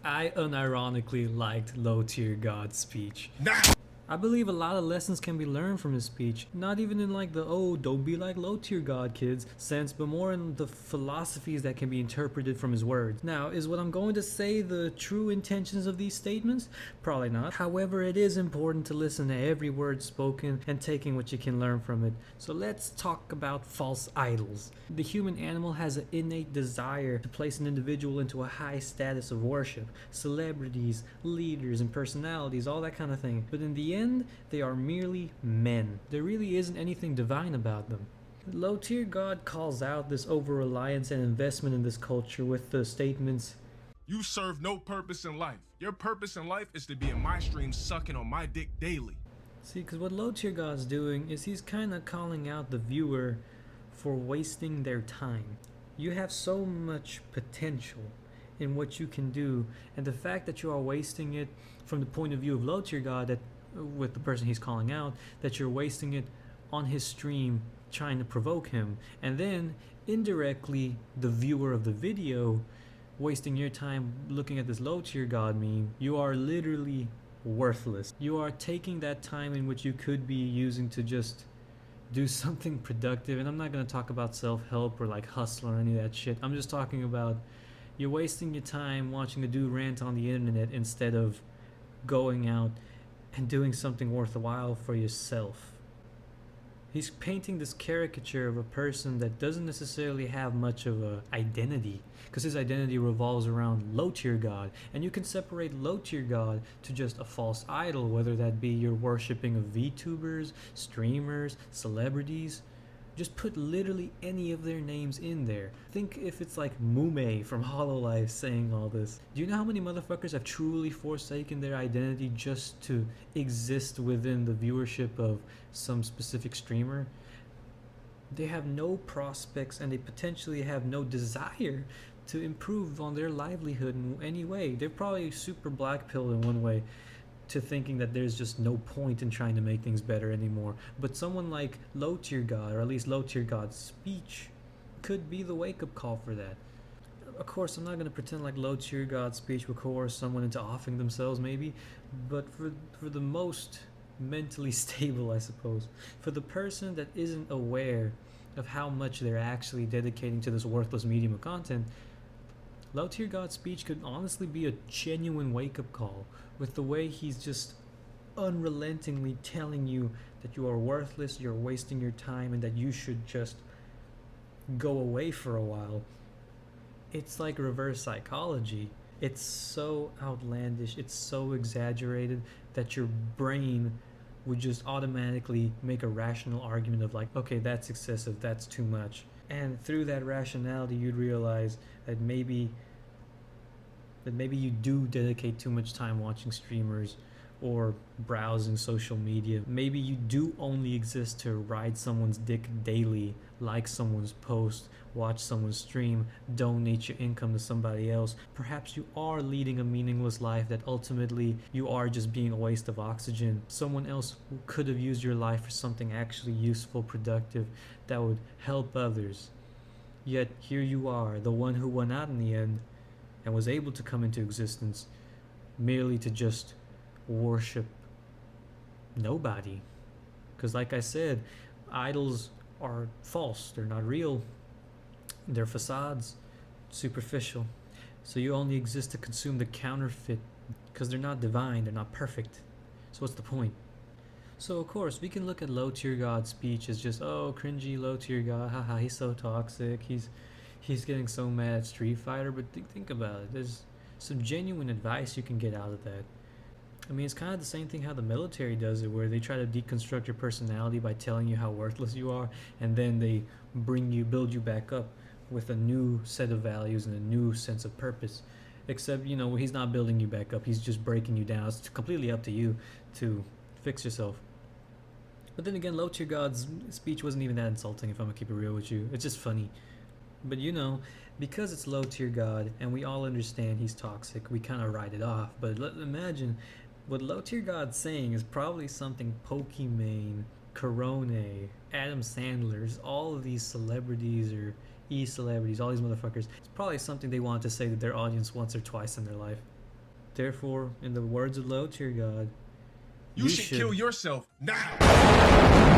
I unironically liked Low Tier God's speech. Nah. I believe a lot of lessons can be learned from his speech, not even in like the "oh, don't be like low tier god kids" sense, but more in the philosophies that can be interpreted from his words. Now, is what I'm going to say the true intentions of these statements? Probably not. However, it is important to listen to every word spoken and taking what you can learn from it. So let's talk about false idols. The human animal has an innate desire to place an individual into a high status of worship, celebrities, leaders, and personalities, all that kind of thing. But in the end, they are merely men. There really isn't anything divine about them. Low tier God calls out this over-reliance and investment in this culture with the statements, "You serve no purpose in life. Your purpose in life is to be in my stream sucking on my dick daily." See, because what low tier God's doing is he's kind of calling out the viewer for wasting their time. You have so much potential in what you can do, and the fact that you are wasting it from the point of view of low tier God, that with the person he's calling out, that you're wasting it on his stream trying to provoke him, and then indirectly the viewer of the video wasting your time looking at this low tier God meme, you are literally worthless. You are taking that time in which you could be using to just do something productive. And I'm not going to talk about self-help or like hustle or any of that shit. I'm just talking about you're wasting your time watching a dude rant on the internet instead of going out and doing something worthwhile for yourself. He's painting this caricature of a person that doesn't necessarily have much of a identity, because his identity revolves around low tier God, and you can separate low tier God to just a false idol, whether that be your worshipping of VTubers, streamers, celebrities. Just put literally any of their names in there. Think if it's like Mume from Hololive saying all this. Do you know how many motherfuckers have truly forsaken their identity just to exist within the viewership of some specific streamer? They have no prospects and they potentially have no desire to improve on their livelihood in any way. They're probably super black-pilled in one way, to thinking that there's just no point in trying to make things better anymore. But someone like Low Tier God, or at least Low Tier God's speech, could be the wake-up call for that. Of course, I'm not going to pretend like Low Tier God's speech will coerce someone into offing themselves, maybe, but for the most mentally stable, I suppose, for the person that isn't aware of how much they're actually dedicating to this worthless medium of content, Low Tier God's speech could honestly be a genuine wake-up call, with the way he's just unrelentingly telling you that you are worthless, you're wasting your time, and that you should just go away for a while. It's like reverse psychology. It's so outlandish, it's so exaggerated that your brain would just automatically make a rational argument of like, okay, that's excessive, that's too much. And through that rationality, you'd realize that maybe you do dedicate too much time watching streamers or browsing social media. Maybe you do only exist to ride someone's dick daily, like someone's post, watch someone's stream, donate your income to somebody else. Perhaps you are leading a meaningless life, that ultimately you are just being a waste of oxygen. Someone else who could have used your life for something actually useful, productive, that would help others. Yet here you are, the one who won out in the end and was able to come into existence merely to just worship nobody. Because like I said, idols are false, they're not real, they're facades, superficial. So you only exist to consume the counterfeit, because they're not divine, they're not perfect. So what's the point? So of course we can look at Low Tier God's speech as just, oh, cringy Low Tier God, haha, he's so toxic, he's getting so mad at Street Fighter. But think about it, there's some genuine advice you can get out of that. I mean, it's kind of the same thing how the military does it, where they try to deconstruct your personality by telling you how worthless you are, and then they build you back up with a new set of values and a new sense of purpose. Except, he's not building you back up, he's just breaking you down. It's completely up to you to fix yourself. But then again, Low Tier God's speech wasn't even that insulting, if I'm gonna keep it real with you. It's just funny. But because it's Low Tier God and we all understand he's toxic, we kind of write it off. But imagine what Low Tier God's saying is probably something Pokimane, Corone, Adam Sandler's, all of these celebrities or e-celebrities, all these motherfuckers, it's probably something they want to say to their audience once or twice in their life. Therefore, in the words of Low Tier God, You should kill yourself now.